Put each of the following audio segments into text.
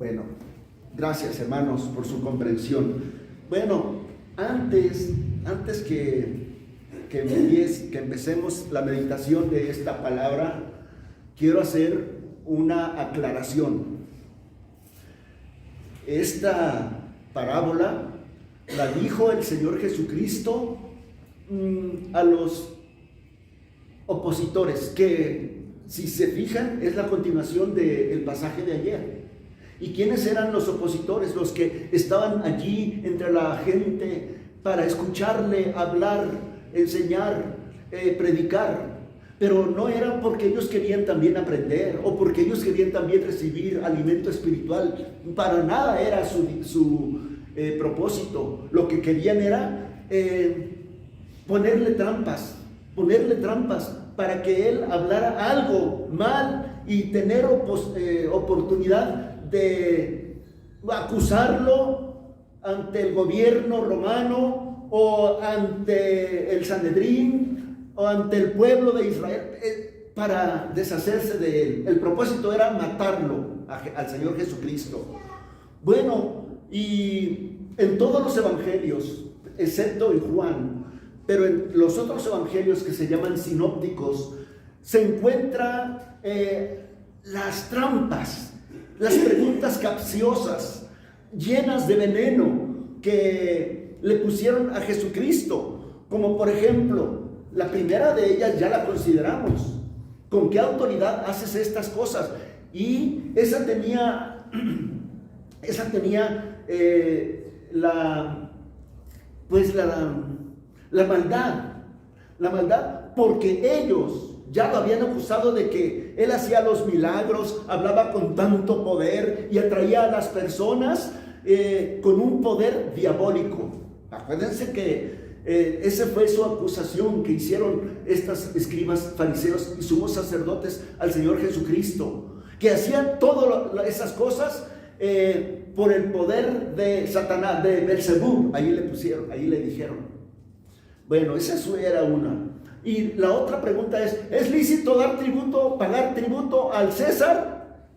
Bueno, gracias hermanos por su comprensión. Bueno, antes que empecemos la meditación de esta palabra, quiero hacer una aclaración. Esta parábola la dijo el Señor Jesucristo a los opositores, que si se fijan es la continuación del pasaje de ayer. ¿Y quiénes eran los opositores? Los que estaban allí entre la gente para escucharle hablar, enseñar, predicar. Pero no era porque ellos querían también aprender o porque ellos querían también recibir alimento espiritual. Para nada era su propósito. Lo que querían era ponerle trampas para que él hablara algo mal y tener oportunidad de acusarlo ante el gobierno romano o ante el Sanedrín o ante el pueblo de Israel, para deshacerse de él. El propósito era matarlo al Señor Jesucristo. Bueno, y en todos los evangelios, excepto en Juan, pero en los otros evangelios que se llaman sinópticos, se encuentran las trampas, las preguntas capciosas, llenas de veneno, que le pusieron a Jesucristo. Como por ejemplo, la primera de ellas ya la consideramos: ¿con qué autoridad haces estas cosas? Y esa tenía la maldad, porque ellos ya lo habían acusado de que él hacía los milagros, hablaba con tanto poder y atraía a las personas con un poder diabólico. Acuérdense que esa fue su acusación que hicieron estas escribas, fariseos y sumos sacerdotes al Señor Jesucristo, que hacían todas esas cosas por el poder de Satanás, de Belzebú. Ahí le dijeron. Bueno, esa era una. Y la otra pregunta ¿es lícito pagar tributo al César?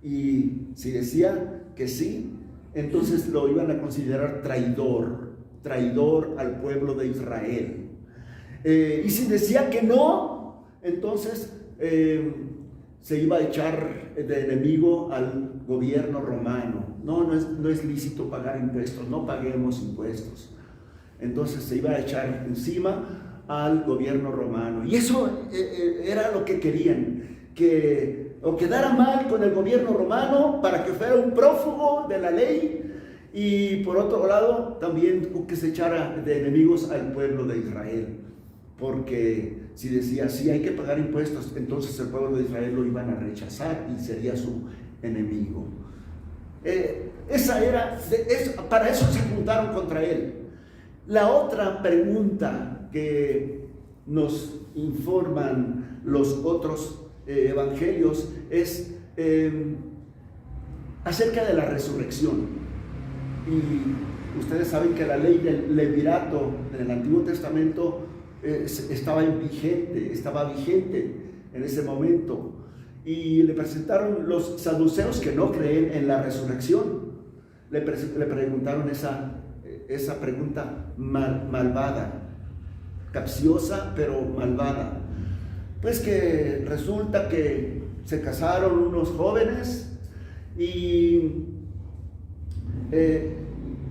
Y si decía que sí, entonces lo iban a considerar traidor al pueblo de Israel. Y si decía que no, entonces se iba a echar de enemigo al gobierno romano. No es lícito pagar impuestos, no paguemos impuestos. Entonces se iba a echar encima al gobierno romano. Y eso era lo que querían, que o quedara mal con el gobierno romano para que fuera un prófugo de la ley, y por otro lado también que se echara de enemigos al pueblo de Israel, porque si decía sí hay que pagar impuestos, entonces el pueblo de Israel lo iban a rechazar y sería su enemigo. Para eso se juntaron contra él. La otra pregunta que nos informan los otros evangelios es acerca de la resurrección. Y ustedes saben que la ley del levirato del Antiguo Testamento estaba vigente en ese momento. Y le presentaron los saduceos, que no creen en la resurrección, le preguntaron esa pregunta malvada, capciosa pero malvada. Pues que resulta que se casaron unos jóvenes y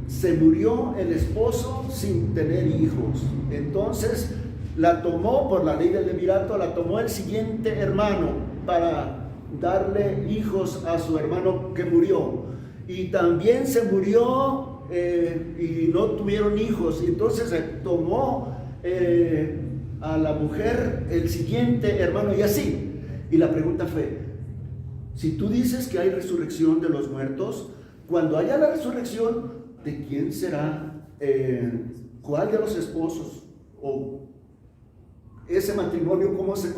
se murió el esposo sin tener hijos. Entonces la tomó, por la ley del levirato, la tomó el siguiente hermano para darle hijos a su hermano que murió. Y también se murió y no tuvieron hijos. Y entonces se tomó a la mujer el siguiente hermano, y así. Y la pregunta fue: si tú dices que hay resurrección de los muertos, cuando haya la resurrección, ¿de quién será? ¿Cuál de los esposos? ¿O ese matrimonio cómo se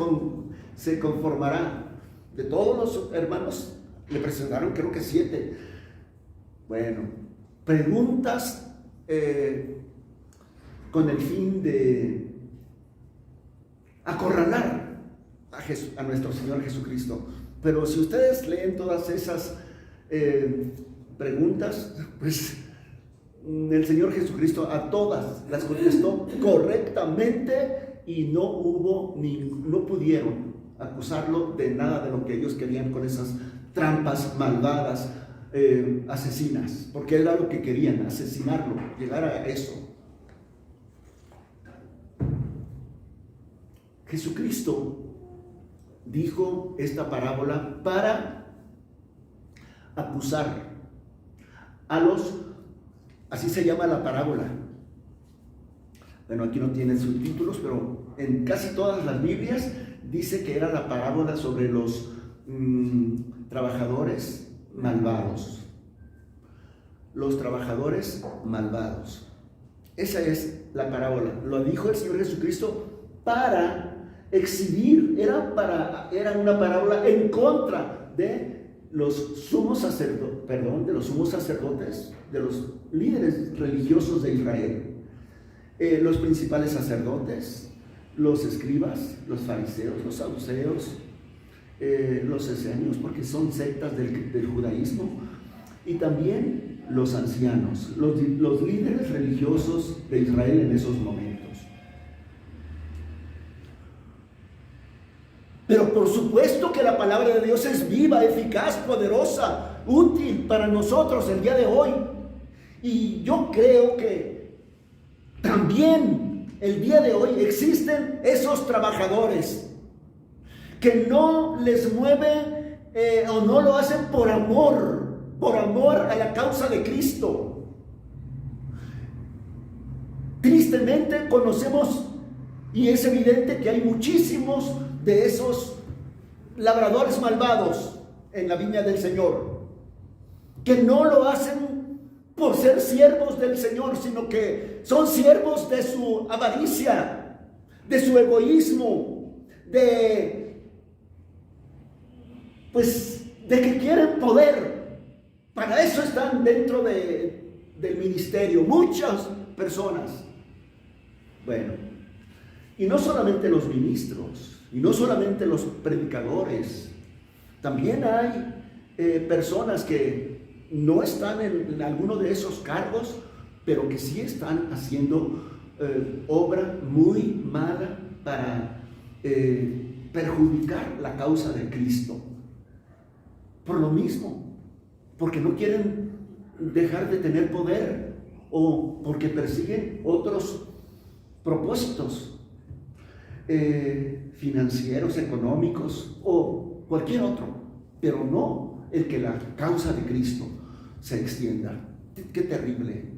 conformará? De todos los hermanos le presentaron, creo que 7. Bueno, preguntas con el fin de acorralar a nuestro Señor Jesucristo. Pero si ustedes leen todas esas preguntas, pues el Señor Jesucristo a todas las contestó correctamente y no pudieron acusarlo de nada de lo que ellos querían con esas trampas malvadas, asesinas, porque era lo que querían, asesinarlo, llegar a eso. Jesucristo dijo esta parábola para acusar a así se llama la parábola. Bueno, aquí no tienen subtítulos, pero en casi todas las Biblias dice que era la parábola sobre los trabajadores malvados. Los trabajadores malvados. Esa es la parábola. Lo dijo el Señor Jesucristo para exhibir, era una parábola en contra de los sumos sacerdotes, de los líderes religiosos de Israel, los principales sacerdotes, los escribas, los fariseos, los saduceos, los esenios, porque son sectas del judaísmo, y también los ancianos, los líderes religiosos de Israel en esos momentos. Pero por supuesto que la palabra de Dios es viva, eficaz, poderosa, útil para nosotros el día de hoy. Y yo creo que también el día de hoy existen esos trabajadores que no les mueve o no lo hacen por amor a la causa de Cristo. Tristemente conocemos y es evidente que hay muchísimos de esos labradores malvados en la viña del Señor, que no lo hacen por ser siervos del Señor, sino que son siervos de su avaricia, de su egoísmo, de que quieren poder. Para eso están dentro del ministerio muchas personas. Bueno, y no solamente los ministros, y no solamente los predicadores, también hay personas que no están en alguno de esos cargos, pero que sí están haciendo obra muy mala para perjudicar la causa de Cristo. Por lo mismo, porque no quieren dejar de tener poder o porque persiguen otros propósitos financieros, económicos o cualquier otro, pero no el que la causa de Cristo se extienda. Qué terrible.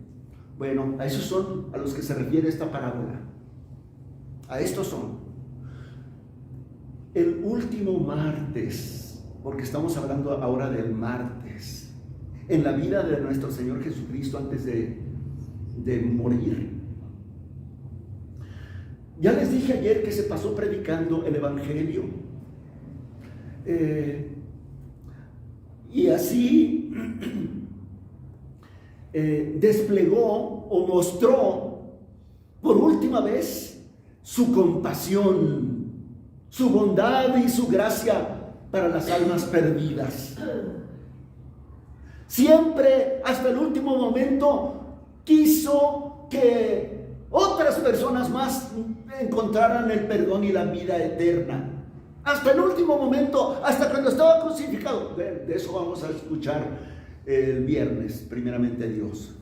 Bueno, a esos son a los que se refiere esta parábola. A estos son. El último martes, porque estamos hablando ahora del martes, en la vida de nuestro Señor Jesucristo antes de morir. Ya les dije ayer que se pasó predicando el Evangelio. Y así desplegó o mostró por última vez su compasión, su bondad y su gracia para las almas perdidas. Siempre, hasta el último momento, quiso que otras personas más encontraran el perdón y la vida eterna. Hasta el último momento, hasta cuando estaba crucificado. De eso vamos a escuchar el viernes, primeramente Dios.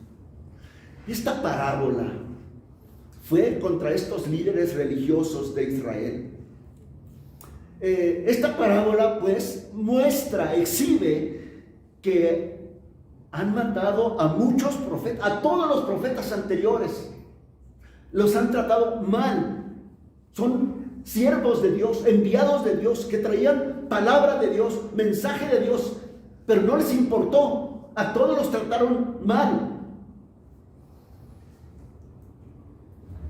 Esta parábola fue contra estos líderes religiosos de Israel. Esta parábola pues muestra, exhibe que han matado a muchos profetas, a todos los profetas anteriores. Los han tratado mal. Son siervos de Dios, enviados de Dios, que traían palabra de Dios, mensaje de Dios, pero no les importó. A todos los trataron mal.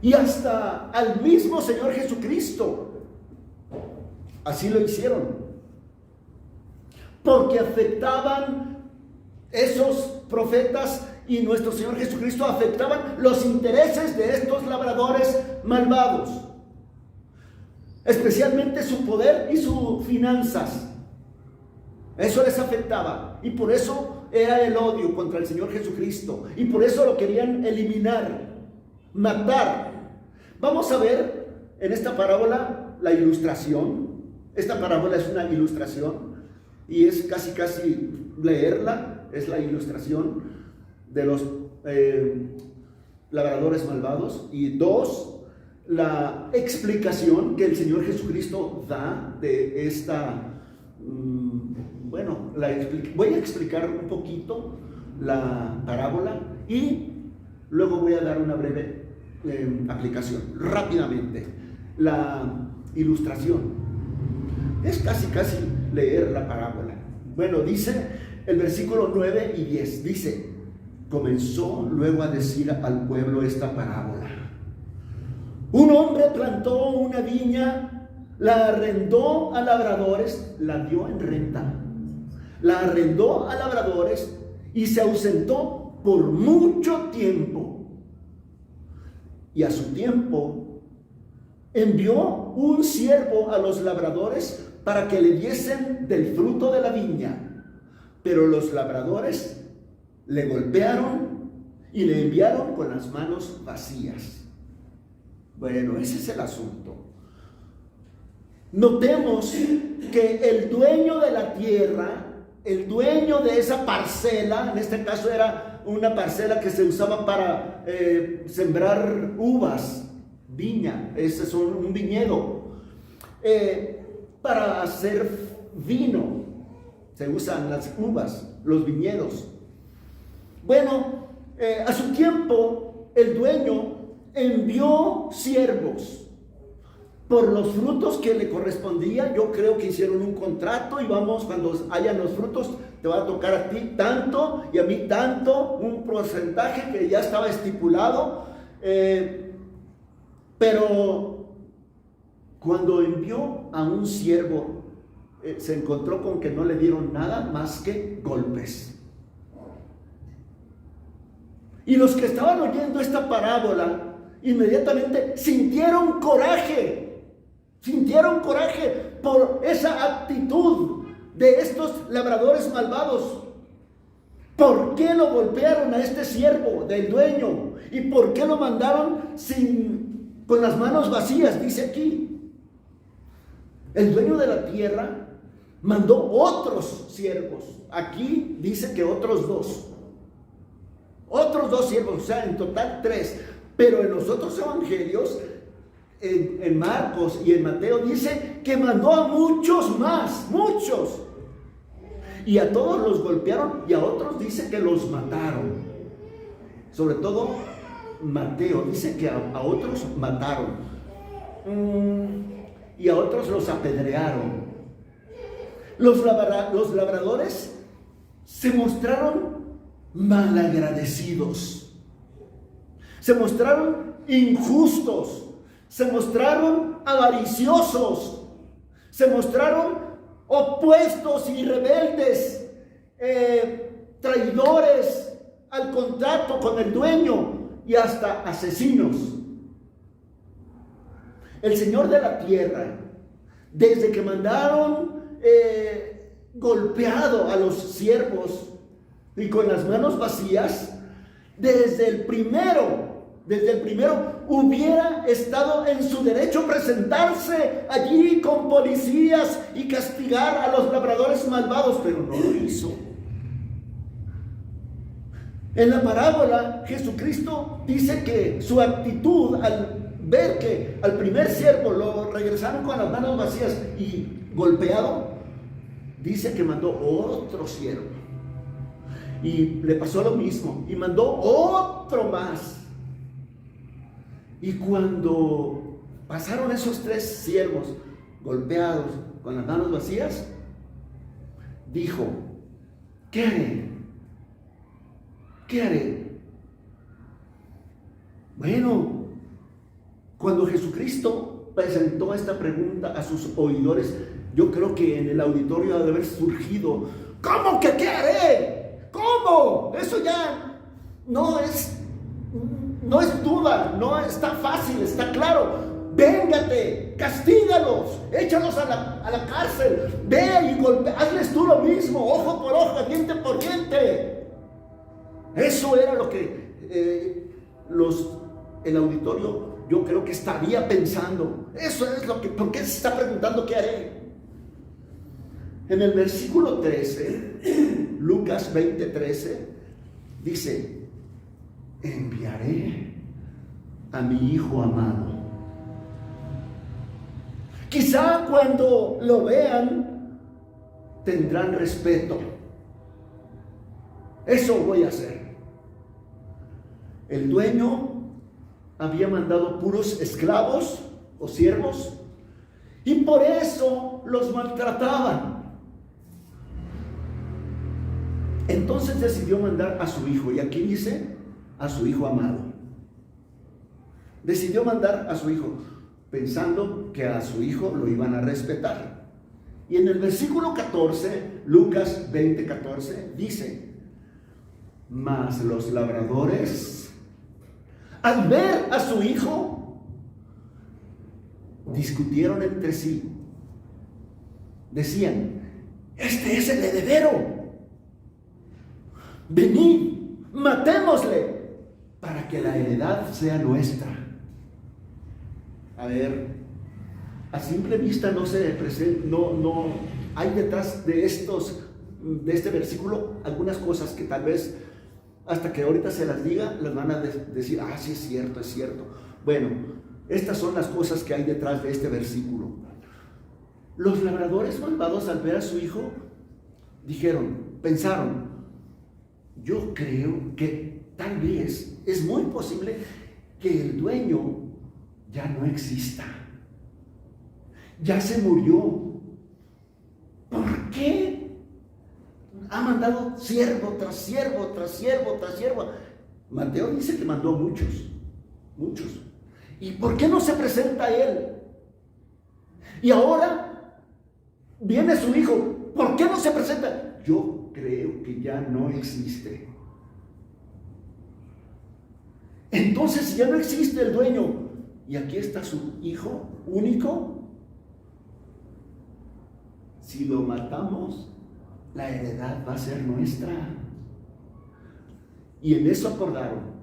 Y hasta al mismo Señor Jesucristo así lo hicieron, porque afectaban esos profetas y nuestro Señor Jesucristo afectaban los intereses de estos labradores malvados, especialmente su poder y sus finanzas. Eso les afectaba y por eso era el odio contra el Señor Jesucristo y por eso lo querían eliminar, matar. Vamos a ver en esta parábola la ilustración. Esta parábola es una ilustración y es casi leerla, es la ilustración de los labradores malvados. Y dos, la explicación que el Señor Jesucristo da de esta, voy a explicar un poquito la parábola y luego voy a dar una breve aplicación. Rápidamente, la ilustración es casi leer la parábola. Bueno, dice el versículo 9 y 10, dice: comenzó luego a decir al pueblo esta parábola. Un hombre plantó una viña, la arrendó a labradores, la dio en renta, la arrendó a labradores y se ausentó por mucho tiempo. Y a su tiempo envió un siervo a los labradores para que le diesen del fruto de la viña. Pero los labradores le golpearon y le enviaron con las manos vacías. Bueno, ese es el asunto. Notemos que el dueño de la tierra, el dueño de esa parcela, en este caso era una parcela que se usaba para sembrar uvas, viña, ese es un viñedo, para hacer vino, se usan las uvas, los viñedos. Bueno, a su tiempo el dueño envió siervos por los frutos que le correspondía. Yo creo que hicieron un contrato y vamos, cuando hayan los frutos te va a tocar a ti tanto y a mí tanto, un porcentaje que ya estaba estipulado. Pero cuando envió a un siervo, se encontró con que no le dieron nada más que golpes. Y los que estaban oyendo esta parábola inmediatamente sintieron coraje por esa actitud de estos labradores malvados. ¿Por qué lo golpearon a este siervo del dueño? ¿Y por qué lo mandaron con las manos vacías? Dice aquí, el dueño de la tierra mandó otros siervos. Aquí dice que otros dos siervos, o sea, en total 3. Pero en los otros evangelios, en Marcos y en Mateo, dice que mandó a muchos más, muchos. Y a todos los golpearon y a otros dice que los mataron. Sobre todo Mateo dice que a otros mataron. Y a otros los apedrearon. Los labradores se mostraron malagradecidos. Se mostraron injustos, se mostraron avariciosos, se mostraron opuestos y rebeldes, traidores al contrato con el dueño y hasta asesinos. El Señor de la tierra, desde que mandaron golpeado a los siervos y con las manos vacías, desde el primero hubiera estado en su derecho presentarse allí con policías y castigar a los labradores malvados, pero no lo hizo. En la parábola, Jesucristo dice que su actitud al ver que al primer siervo lo regresaron con las manos vacías y golpeado, dice que mandó otro siervo y le pasó lo mismo y mandó otro más. Y cuando pasaron esos 3 siervos golpeados con las manos vacías, dijo: ¿qué haré? ¿Qué haré? Bueno, cuando Jesucristo presentó esta pregunta a sus oidores, yo creo que en el auditorio ha de haber surgido: ¿cómo que qué haré? ¿Cómo? Eso ya no es duda, no está fácil, está claro. Véngate, castígalos, échalos a la cárcel, ve y golpea, hazles tú lo mismo, ojo por ojo, diente por diente. Eso era lo que el auditorio, yo creo que estaría pensando. Eso es lo que, ¿por qué se está preguntando qué haré? En el versículo 13, Lucas 20:13, dice: enviaré a mi hijo amado. Quizá cuando lo vean tendrán respeto. Eso voy a hacer. El dueño había mandado puros esclavos o siervos y por eso los maltrataban. Entonces decidió mandar a su hijo, y aquí dice a su hijo amado. Decidió mandar a su hijo pensando que a su hijo lo iban a respetar. Y en el versículo 14, Lucas 20:14, dice: mas los labradores, al ver a su hijo, discutieron entre sí. Decían: este es el heredero. Venid, matémosle para que la heredad sea nuestra. A ver, a simple vista no se presenta, no hay detrás de este versículo algunas cosas que tal vez hasta que ahorita se las diga, las van a decir: ah, sí, es cierto, es cierto. Bueno, estas son las cosas que hay detrás de este versículo. Los labradores malvados, al ver a su hijo, pensaron: yo creo que tal vez es muy posible que el dueño ya no exista. Ya se murió. ¿Por qué ha mandado siervo tras siervo, tras siervo, tras siervo? Mateo dice que mandó muchos. ¿Y por qué no se presenta él? Y ahora viene su hijo. ¿Por qué no se presenta? Yo creo que ya no existe. Entonces, si ya no existe el dueño y aquí está su hijo único, si lo matamos, la heredad va a ser nuestra. Y en eso acordaron,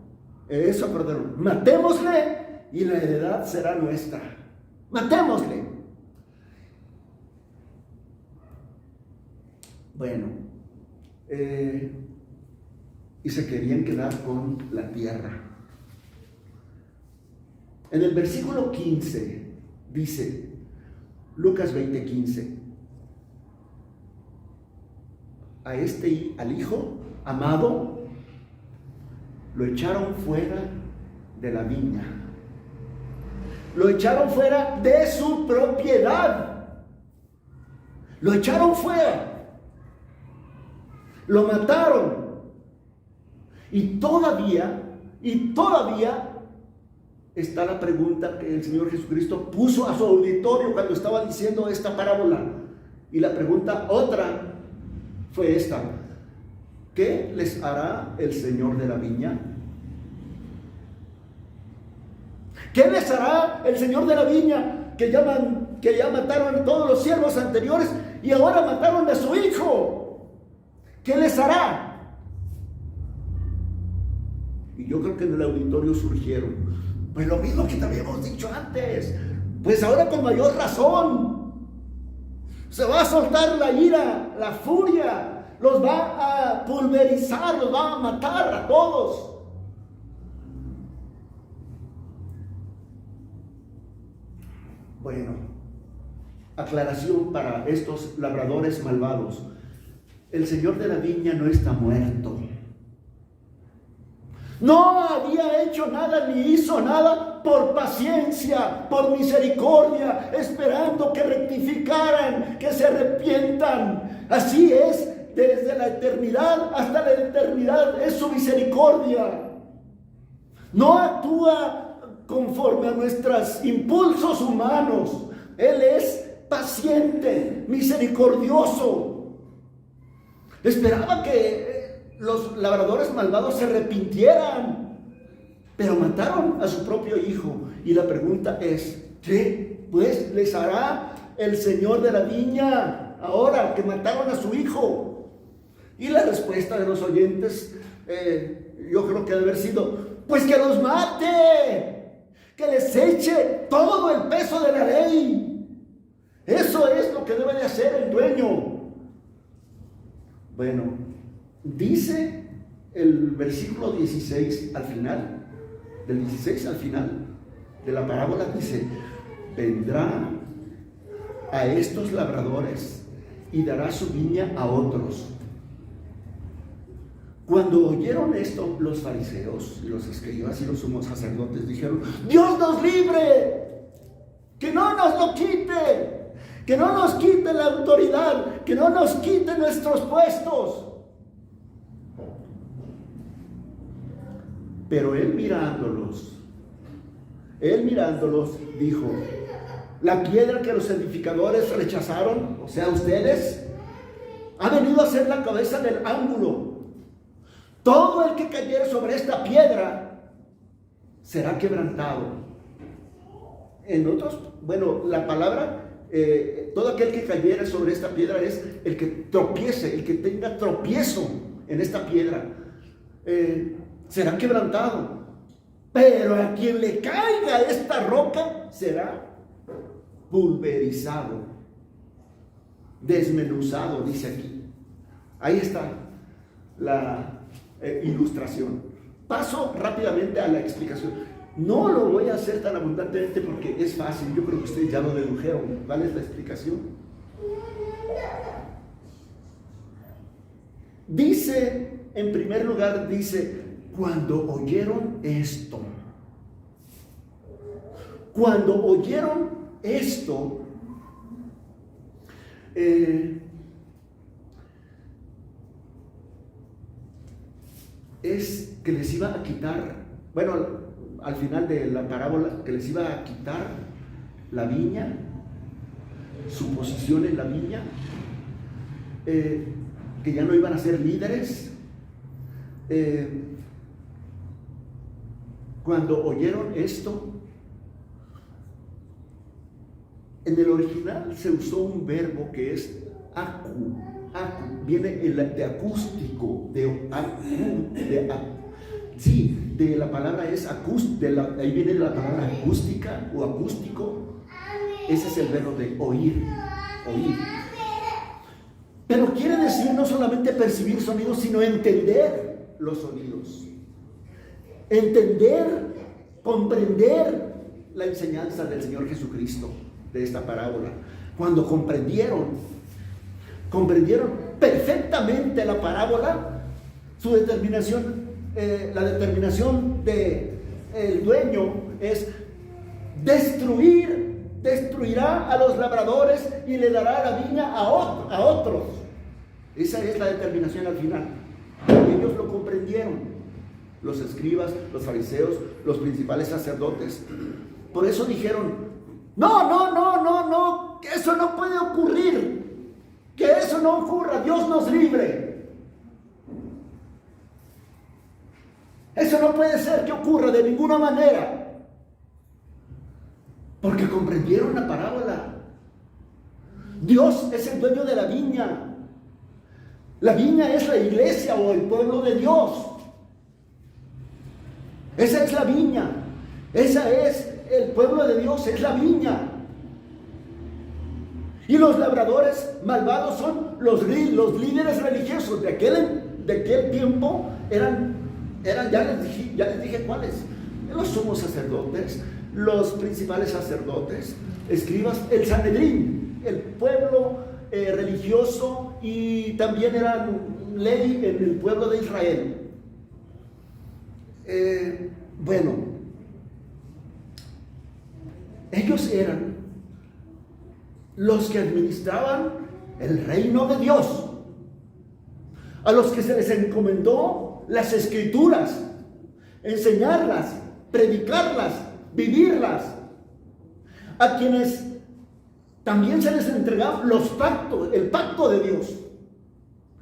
matémosle y la heredad será nuestra. Matémosle. Bueno, y se querían quedar con la tierra. En el versículo 15 dice, Lucas 20:15, al hijo amado lo echaron fuera de la viña, lo echaron fuera de su propiedad, lo echaron fuera, lo mataron, y todavía está la pregunta que el Señor Jesucristo puso a su auditorio cuando estaba diciendo esta parábola. Y la pregunta otra fue esta: ¿qué les hará el Señor de la viña? ¿Qué les hará el Señor de la viña que ya mataron a todos los siervos anteriores y ahora mataron a su hijo? ¿Qué les hará? Y yo creo que en el auditorio surgieron: pues lo mismo que te habíamos dicho antes, pues ahora con mayor razón. Se va a soltar la ira, la furia, los va a pulverizar, los va a matar a todos. Bueno, aclaración para estos labradores malvados: el Señor de la viña no está muerto. No había hecho nada ni hizo nada por paciencia, por misericordia, esperando que rectificaran, que se arrepientan. Así es, desde la eternidad hasta la eternidad es su misericordia. No actúa conforme a nuestros impulsos humanos. Él es paciente, misericordioso. Esperaba que los labradores malvados se arrepintieran, pero mataron a su propio hijo. Y la pregunta es: ¿qué pues les hará el Señor de la viña? ahora que mataron a su hijo? Y la respuesta de los oyentes, yo creo que debe haber sido, pues que los mate, que les eche todo el peso de la ley. Eso es lo que debe de hacer el dueño. Bueno, dice el versículo 16 al final, del 16 al final de la parábola, dice, vendrá a estos labradores y dará su viña a otros. Cuando oyeron esto, los fariseos y los escribas y los sumos sacerdotes dijeron, Dios nos libre, que no nos lo quite, que no nos quite la autoridad, que no nos quite nuestros puestos. Pero él mirándolos dijo, la piedra que los edificadores rechazaron, o sea, ustedes, ha venido a ser la cabeza del ángulo. Todo el que cayere sobre esta piedra será quebrantado. En otros, bueno, la palabra, todo aquel que cayere sobre esta piedra es el que tropiece, el que tenga tropiezo en esta piedra, será quebrantado. Pero a quien le caiga esta roca será pulverizado, desmenuzado, dice aquí. Ahí está la ilustración. Paso rápidamente a la explicación. No lo voy a hacer tan abundantemente porque es fácil. Yo creo que ustedes ya lo dedujeron. ¿Cuál es la explicación? Dice, en primer lugar, dice, cuando oyeron esto. Cuando oyeron esto, es que les iba a quitar, bueno, al final de la parábola, que les iba a quitar la viña, su posición en la viña, que ya no iban a ser líderes. Cuando oyeron esto, en el original se usó un verbo que es acu, viene de acústico, de la palabra es ahí viene la palabra acústica o acústico. Ese es el verbo de oír. Pero quiere decir no solamente percibir sonidos, sino entender los sonidos. Entender, comprender la enseñanza del Señor Jesucristo de esta parábola. Cuando comprendieron perfectamente la parábola, su determinación, la determinación del dueño es destruirá a los labradores y le dará la viña a otros. Esa es la determinación al final. Y ellos lo comprendieron, los escribas, los fariseos, los principales sacerdotes. Por eso dijeron, no, que eso no puede ocurrir, que eso no ocurra, Dios nos libre. Eso no puede ser que ocurra de ninguna manera, porque comprendieron la parábola. Dios es el dueño de la viña. La viña es la iglesia o el pueblo de Dios. Esa es la viña. Esa es el pueblo de Dios, es la viña. Y los labradores malvados son los líderes religiosos de aquel tiempo. Eran ya les dije cuáles. Los sumos sacerdotes, los principales sacerdotes, escribas, el Sanedrín, el pueblo religioso, y también eran ley en el pueblo de Israel. Bueno, ellos eran los que administraban el reino de Dios, a los que se les encomendó las escrituras, enseñarlas, predicarlas, vivirlas, a quienes también se les entregaban los pactos, el pacto de Dios.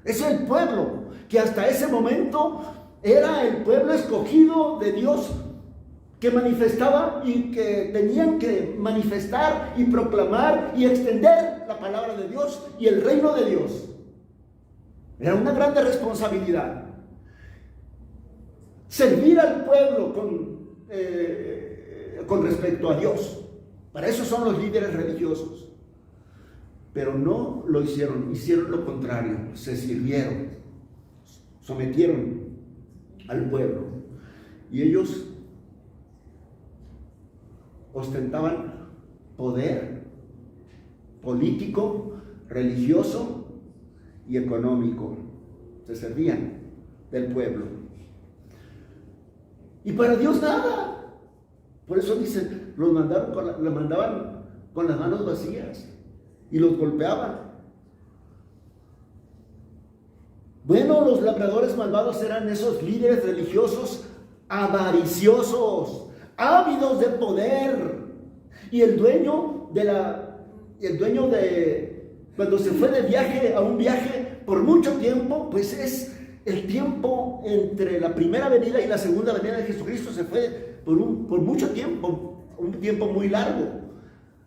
Es el pueblo que hasta ese momento era el pueblo escogido de Dios, que manifestaba y que tenían que manifestar y proclamar y extender la palabra de Dios y el reino de Dios. Era una grande responsabilidad. Servir al pueblo con respecto a Dios. Para eso son los líderes religiosos. Pero no lo hicieron, hicieron lo contrario, se sirvieron, sometieron al pueblo. Y ellos ostentaban poder político, religioso y económico. Se servían del pueblo. Y para Dios nada. Por eso dicen, los mandaban con las manos vacías y los golpeaban. Bueno, los labradores malvados eran esos líderes religiosos avariciosos, ávidos de poder. Y el dueño de cuando se fue de viaje a un viaje por mucho tiempo, pues es el tiempo entre la primera venida y la segunda venida de Jesucristo. Se fue por mucho tiempo, un tiempo muy largo,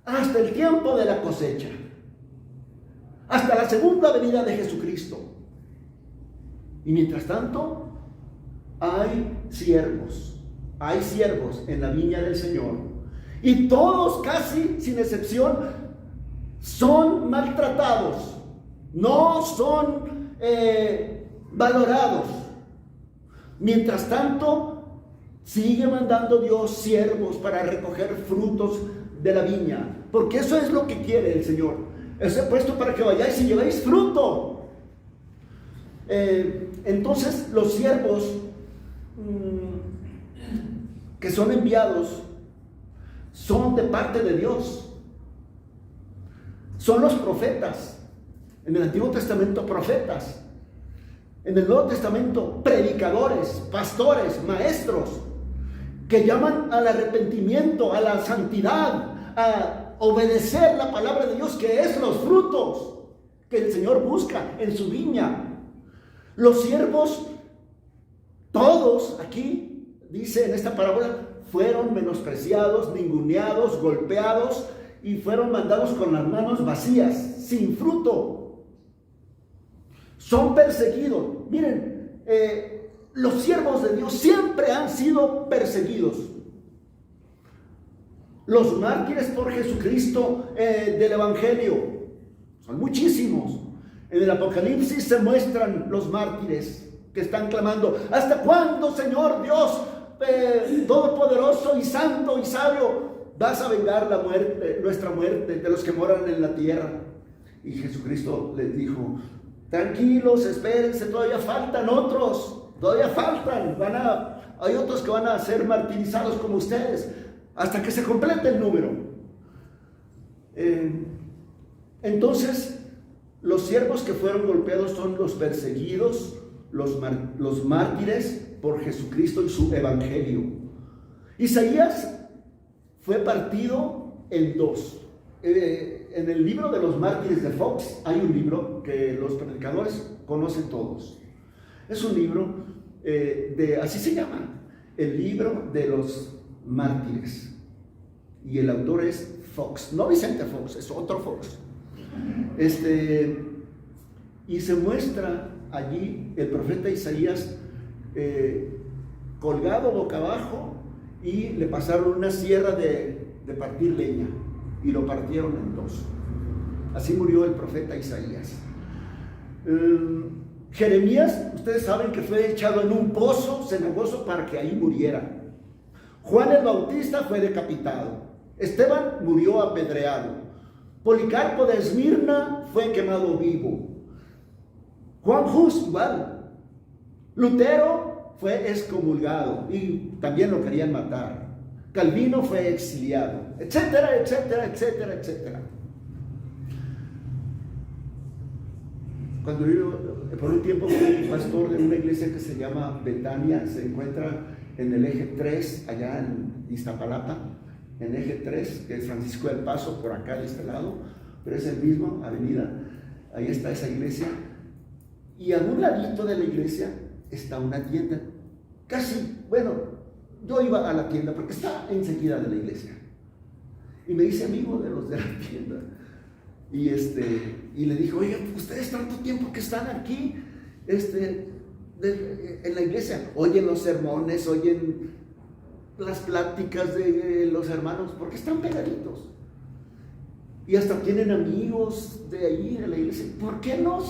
hasta el tiempo de la cosecha, hasta la segunda venida de Jesucristo. Y mientras tanto, hay siervos en la viña del Señor. Y todos, casi sin excepción, son maltratados, no son valorados. Mientras tanto, sigue mandando Dios siervos para recoger frutos de la viña, porque eso es lo que quiere el Señor. Os he puesto para que vayáis y llevéis fruto. Entonces los siervos que son enviados son de parte de Dios. Son los profetas. En el Antiguo Testamento, profetas. En el Nuevo Testamento, predicadores, pastores, maestros, que llaman al arrepentimiento, a la santidad, a obedecer la palabra de Dios, que es los frutos que el Señor busca en su viña. Los siervos, todos aquí, dice en esta parábola, fueron menospreciados, ninguneados, golpeados y fueron mandados con las manos vacías, sin fruto. Son perseguidos. Miren, los siervos de Dios siempre han sido perseguidos. Los mártires por Jesucristo del Evangelio son muchísimos. En el Apocalipsis se muestran los mártires que están clamando: ¿hasta cuándo, Señor Dios todopoderoso y santo y sabio, vas a vengar la muerte, nuestra muerte, de los que moran en la tierra? Y Jesucristo les dijo: tranquilos, espérense, todavía faltan otros, todavía faltan, hay otros que van a ser martirizados como ustedes, hasta que se complete el número. Entonces, los siervos que fueron golpeados son los perseguidos, los mártires por Jesucristo y su evangelio. Isaías fue partido en dos. En el libro de los mártires de Fox hay un libro que los predicadores conocen todos. Es un libro así se llama, el libro de los mártires. Y el autor es Fox, no Vicente Fox, es otro Fox. Y se muestra allí el profeta Isaías colgado boca abajo, y le pasaron una sierra de partir leña y lo partieron en dos. Así murió el profeta Isaías. Jeremías, ustedes saben que fue echado en un pozo cenagoso para que ahí muriera. Juan el Bautista fue decapitado. Esteban murió apedreado. Policarpo de Esmirna fue quemado vivo. Juan Hus igual. Lutero fue excomulgado y también lo querían matar. Calvino fue exiliado, etcétera, etcétera, etcétera, etcétera. Cuando yo por un tiempo fui pastor de una iglesia que se llama Betania, se encuentra en el eje 3, allá en Iztapalapa, en eje 3, que es Francisco del Paso, por acá de este lado, pero es el mismo, avenida, ahí está esa iglesia, y a un ladito de la iglesia está una tienda, casi, bueno, yo iba a la tienda porque está enseguida de la iglesia. Y me hice amigo de los de la tienda. Y le dije, oye, ustedes tanto tiempo que están aquí en la iglesia, oyen los sermones, oyen las pláticas de los hermanos, porque están pegaditos. Y hasta tienen amigos de ahí en la iglesia. ¿Por qué no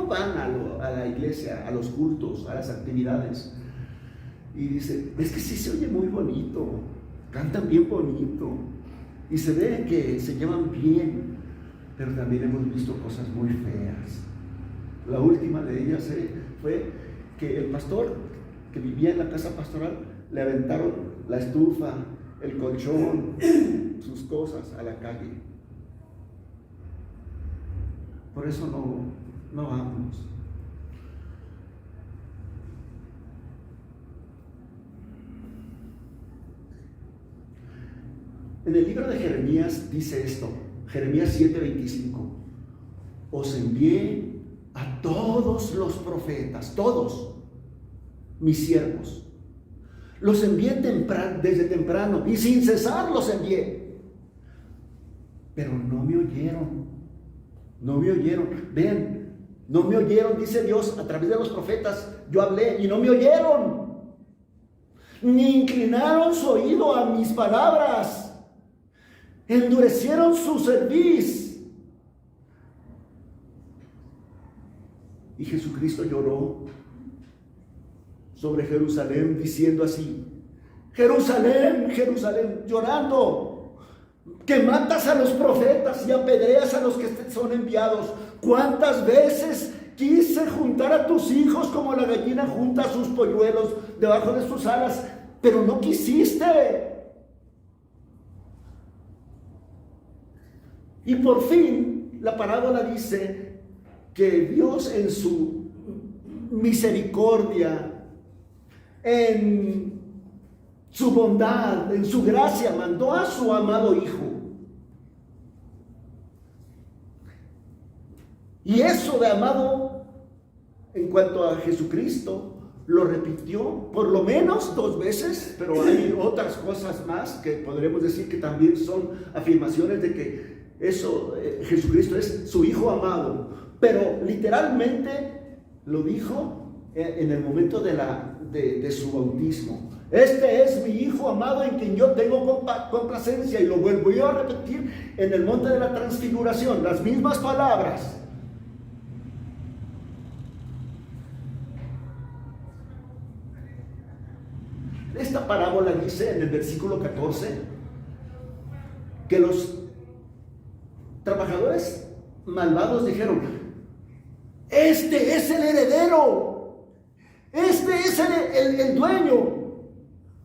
van a la iglesia, a los cultos, a las actividades? Y dice, es que sí se oye muy bonito, cantan bien bonito, y se ve que se llevan bien, pero también hemos visto cosas muy feas. La última de ellas fue que el pastor que vivía en la casa pastoral le aventaron la estufa, el colchón, sus cosas a la calle. Por eso no vamos. En el libro de Jeremías dice esto, Jeremías 7:25, os envié a todos los profetas, todos mis siervos, los envié desde temprano y sin cesar los envié, pero no me oyeron, vean, no me oyeron, dice Dios a través de los profetas, yo hablé y no me oyeron, ni inclinaron su oído a mis palabras. Endurecieron su cerviz. Y Jesucristo lloró sobre Jerusalén diciendo así, Jerusalén, Jerusalén, llorando, que matas a los profetas y apedreas a los que son enviados. ¿Cuántas veces quise juntar a tus hijos como la gallina junta a sus polluelos debajo de sus alas, pero no quisiste? Y por fin la parábola dice que Dios en su misericordia, en su bondad, en su gracia, mandó a su amado Hijo. Y eso de amado, en cuanto a Jesucristo, lo repitió por lo menos 2 veces, pero hay otras cosas más que podremos decir que también son afirmaciones de que Jesucristo es su Hijo amado, pero literalmente lo dijo en el momento de su bautismo. Este es mi Hijo amado en quien yo tengo complacencia, y lo vuelvo a repetir en el monte de la transfiguración, las mismas palabras. Esta parábola dice en el versículo 14 que los trabajadores malvados dijeron, este es el heredero, este es el dueño.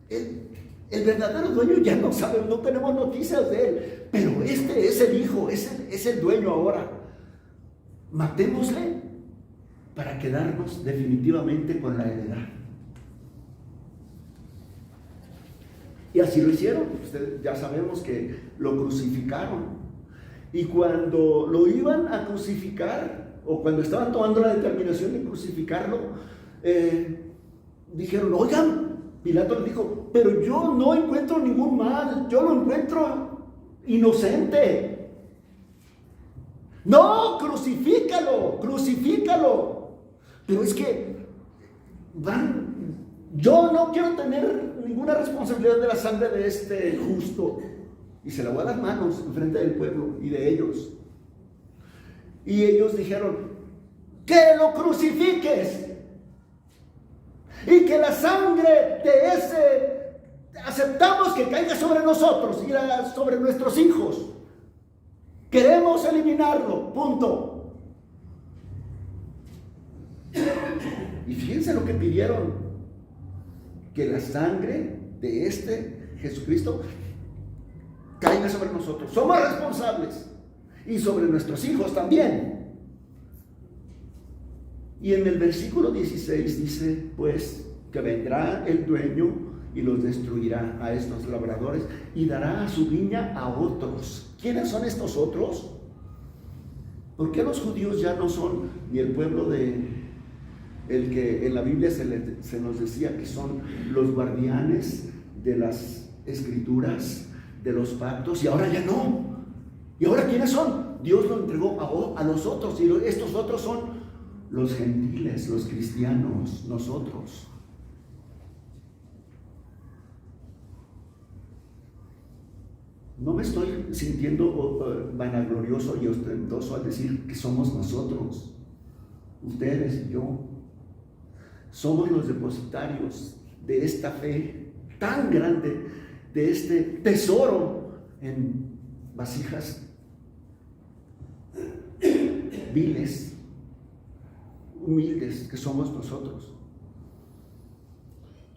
El verdadero dueño ya no sabemos, no tenemos noticias de él, pero este es el hijo, es el dueño ahora. Matémosle para quedarnos definitivamente con la heredad. Y así lo hicieron. Ustedes ya sabemos que lo crucificaron. Y cuando lo iban a crucificar, o cuando estaban tomando la determinación de crucificarlo, dijeron, oigan, Pilato le dijo, pero yo no encuentro ningún mal, yo lo encuentro inocente. No, crucifícalo. Pero es que yo no quiero tener ninguna responsabilidad de la sangre de este justo. Y se lavó las manos en frente del pueblo y de ellos. Y ellos dijeron, que lo crucifiques. Y que la sangre de ese aceptamos que caiga sobre nosotros y sobre nuestros hijos. Queremos eliminarlo, punto. Y fíjense lo que pidieron, que la sangre de este Jesucristo caiga sobre nosotros. Somos responsables. Y sobre nuestros hijos también. Y en el versículo 16 dice, pues, que vendrá el dueño y los destruirá a estos labradores y dará a su viña a otros. ¿Quiénes son estos otros? ¿Por qué los judíos ya no son ni el pueblo de el que en la Biblia se nos decía que son los guardianes de las escrituras, de los pactos, y ahora ya no. ¿Y ahora quiénes son? Dios lo entregó a los otros, y estos otros son los gentiles, los cristianos, nosotros. No me estoy sintiendo vanaglorioso y ostentoso al decir que somos nosotros, ustedes y yo. Somos los depositarios de esta fe tan grande, de este tesoro en vasijas viles, humildes que somos nosotros.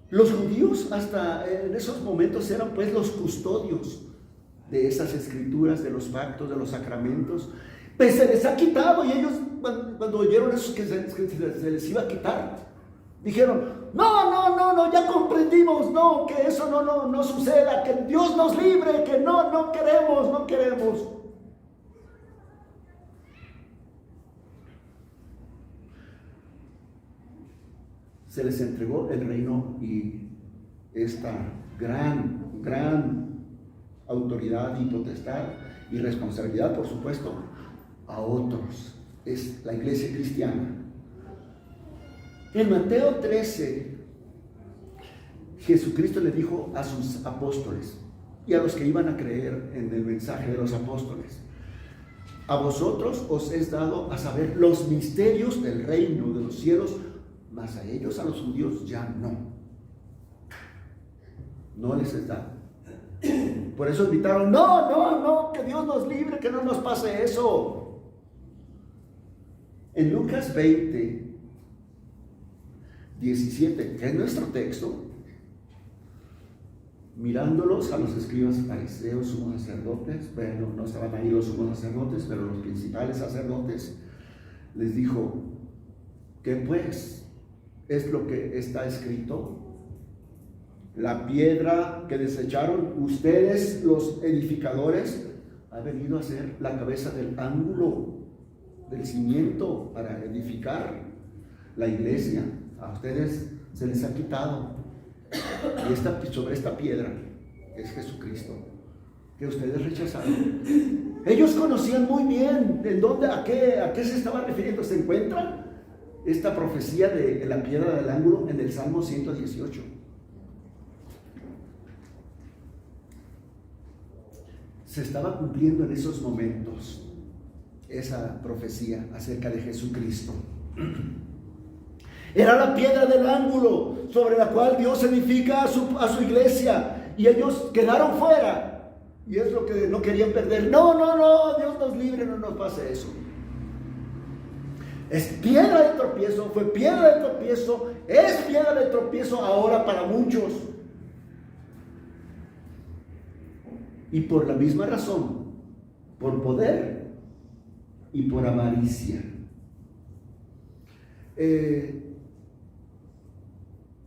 Los judíos hasta en esos momentos eran pues los custodios de esas escrituras, de los pactos, de los sacramentos. Pues se les ha quitado, y ellos cuando oyeron eso que se les iba a quitar, dijeron, no, ya comprendimos, no, que eso no suceda, que Dios nos libre, que no queremos. Se les entregó el reino y esta gran autoridad y potestad y responsabilidad, por supuesto, a otros. Es la iglesia cristiana. En Mateo 13, Jesucristo le dijo a sus apóstoles y a los que iban a creer en el mensaje de los apóstoles: a vosotros os es dado a saber los misterios del reino de los cielos, mas a ellos, a los judíos, ya no les es dado. Por eso gritaron, no, que Dios nos libre, que no nos pase eso. En Lucas 20, 17, que es nuestro texto, mirándolos a los escribas, fariseos, sumos sacerdotes, bueno, no estaban ahí los sumos sacerdotes, pero los principales sacerdotes, les dijo: ¿qué pues es lo que está escrito? La piedra que desecharon ustedes, los edificadores, ha venido a ser la cabeza del ángulo, del cimiento para edificar la iglesia. A ustedes se les ha quitado, y sobre esta piedra es Jesucristo, que ustedes rechazaron. Ellos conocían muy bien a qué se estaba refiriendo. Se encuentra esta profecía de la piedra del ángulo en el Salmo 118. Se estaba cumpliendo en esos momentos esa profecía acerca de Jesucristo. Era la piedra del ángulo sobre la cual Dios edifica a su iglesia, y ellos quedaron fuera, y es lo que no querían perder. No, Dios nos libre, no nos pase eso. Es piedra de tropiezo, fue piedra de tropiezo, es piedra de tropiezo ahora para muchos. Y por la misma razón, por poder y por avaricia.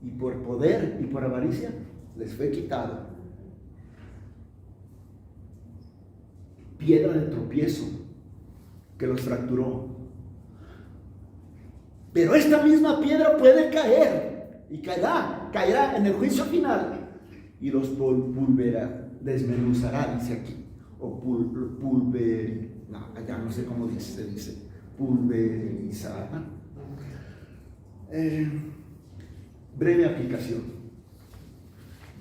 Y por poder y por avaricia les fue quitado. Piedra de tropiezo que los fracturó. Pero esta misma piedra puede caer, y caerá en el juicio final, y los desmenuzará, dice aquí, o allá no sé cómo se dice, pulverizará. Breve aplicación.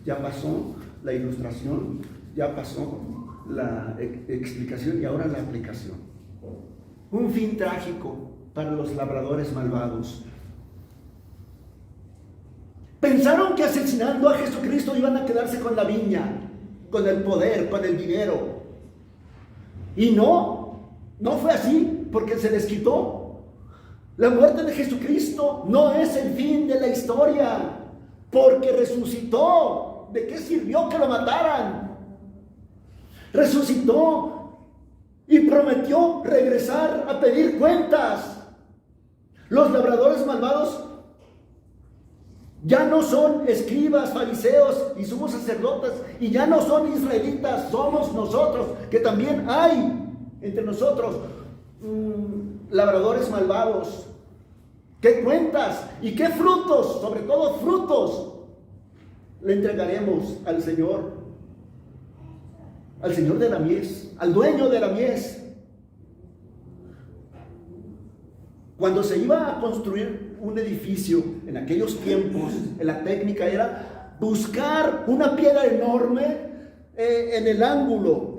Ya pasó la ilustración, ya pasó la explicación, y ahora la aplicación. Un fin trágico para los labradores malvados. Pensaron que asesinando a Jesucristo iban a quedarse con la viña, con el poder, con el dinero. Y no fue así, porque se les quitó. La muerte de Jesucristo no es el fin de la historia, porque resucitó. ¿De qué sirvió que lo mataran? Resucitó y prometió regresar a pedir cuentas. Los labradores malvados ya no son escribas, fariseos y sumos sacerdotes, y ya no son israelitas, somos nosotros, que también hay entre nosotros labradores malvados. ¿Qué cuentas? ¿Y qué frutos? Sobre todo frutos le entregaremos al Señor de la mies, al dueño de la mies. Cuando se iba a construir un edificio en aquellos tiempos, la técnica era buscar una piedra enorme en el ángulo,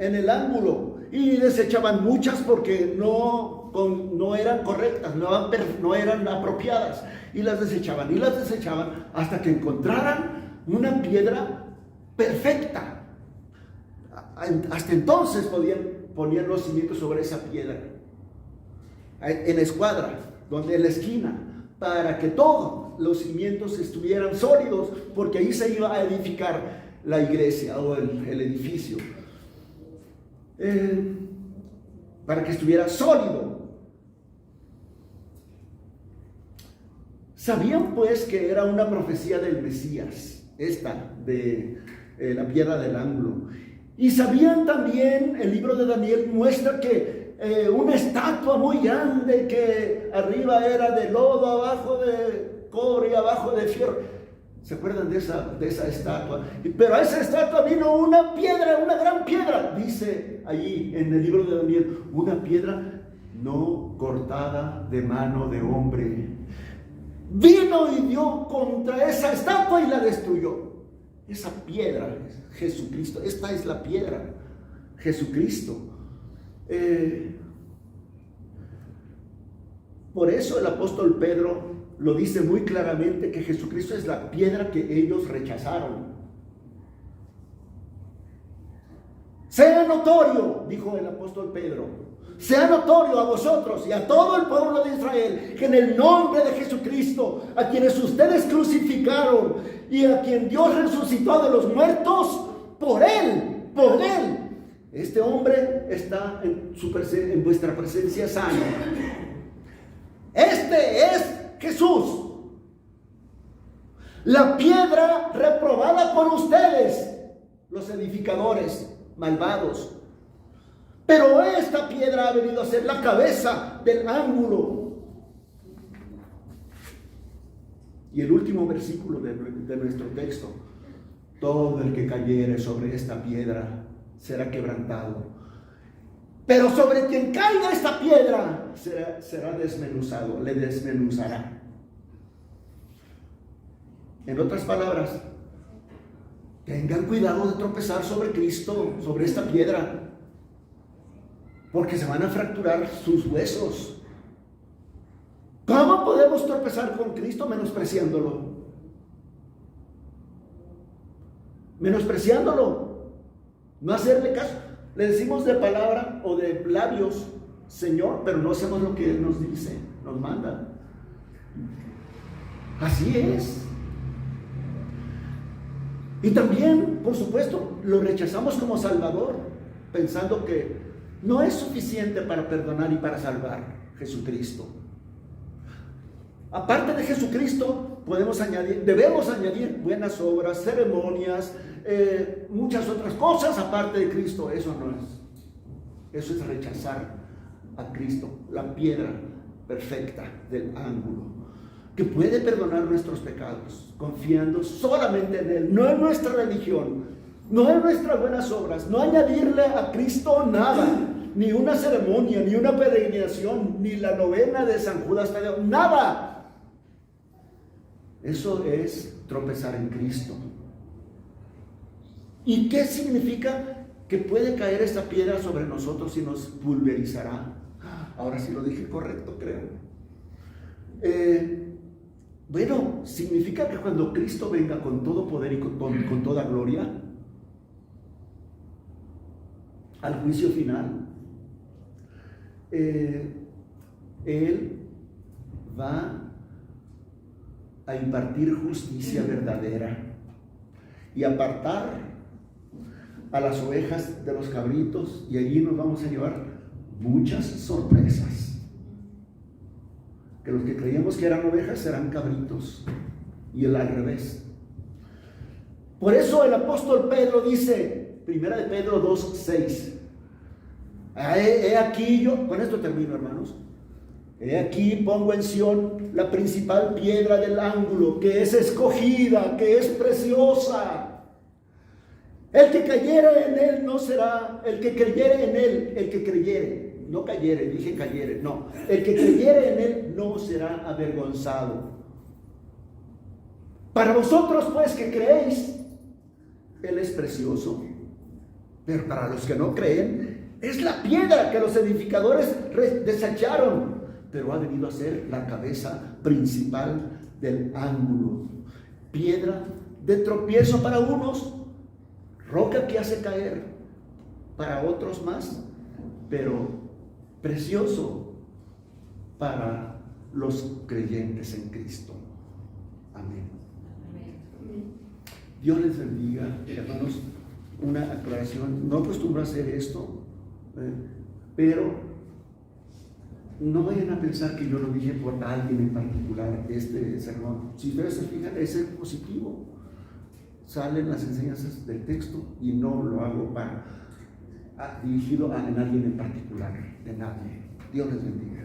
y desechaban muchas porque no eran correctas, no eran apropiadas, y las desechaban hasta que encontraran una piedra perfecta. Hasta entonces ponían los cimientos sobre esa piedra, en la escuadra, en la esquina, para que todos los cimientos estuvieran sólidos, porque ahí se iba a edificar la iglesia o el edificio, para que estuviera sólido. Sabían pues que era una profecía del Mesías, esta de la piedra del ángulo. Y sabían también, el libro de Daniel muestra que una estatua muy grande, que arriba era de lodo, abajo de cobre y abajo de fierro. ¿Se acuerdan de esa estatua? Pero a esa estatua vino una piedra, una gran piedra, dice allí en el libro de Daniel, una piedra no cortada de mano de hombre. Vino y dio contra esa estatua y la destruyó. Esa piedra es Jesucristo. Esta es la piedra, Jesucristo. Por eso el apóstol Pedro lo dice muy claramente, que Jesucristo es la piedra que ellos rechazaron. Sea notorio, dijo el apóstol Pedro, sea notorio a vosotros y a todo el pueblo de Israel, que en el nombre de Jesucristo, a quienes ustedes crucificaron y a quien Dios resucitó de los muertos, por él, este hombre está en vuestra presencia sano. Este es Jesús, la piedra reprobada por ustedes, los edificadores malvados. Pero esta piedra ha venido a ser la cabeza del ángulo. Y el último versículo de nuestro texto: todo el que cayere sobre esta piedra será quebrantado, pero sobre quien caiga esta piedra será desmenuzado, le desmenuzará. En otras palabras, tengan cuidado de tropezar sobre Cristo, sobre esta piedra, porque se van a fracturar sus huesos. ¿Cómo podemos tropezar con Cristo? Menospreciándolo. No hacerle caso. Le decimos de palabra o de labios, Señor, pero no hacemos lo que Él nos dice, nos manda. Así es. Y también, por supuesto, lo rechazamos como Salvador, pensando que no es suficiente para perdonar y para salvar Jesucristo. Aparte de Jesucristo, debemos añadir buenas obras, ceremonias, muchas otras cosas aparte de Cristo. Eso no es. Eso es rechazar a Cristo, la piedra perfecta del ángulo, que puede perdonar nuestros pecados, confiando solamente en Él, no en nuestra religión, no en nuestras buenas obras, no añadirle a Cristo nada, ni una ceremonia, ni una peregrinación, ni la novena de San Judas Tadeo, nada. Eso es tropezar en Cristo. ¿Y qué significa? Que puede caer esta piedra sobre nosotros y nos pulverizará. Ahora sí lo dije correcto, creo. Bueno, significa que cuando Cristo venga con todo poder y con toda gloria al juicio final, Él va a impartir justicia verdadera y apartar a las ovejas de los cabritos, y allí nos vamos a llevar muchas sorpresas. Que los que creíamos que eran ovejas serán cabritos, y el al revés. Por eso el apóstol Pedro dice, 1 de Pedro 2:6, he aquí yo, con esto termino, hermanos, He aquí pongo en Sión la principal piedra del ángulo, que es escogida, que es preciosa. El que cayere en él no será, el que creyere en él, el que creyere, no cayere, dije cayere, no, el que creyere en él no será avergonzado. Para vosotros pues que creéis, él es precioso, pero para los que no creen, es la piedra que los edificadores desecharon, pero ha venido a ser la cabeza principal del ángulo. Piedra de tropiezo para unos, roca que hace caer para otros más, pero precioso para los creyentes en Cristo. Amén. Dios les bendiga, hermanos. Una aclaración, no acostumbro a hacer esto, pero no vayan a pensar que yo lo dije por alguien en particular, este sermón. Si ustedes se fijan, es el positivo. Salen las enseñanzas del texto y no lo hago dirigido a nadie en particular, de nadie. Dios les bendiga.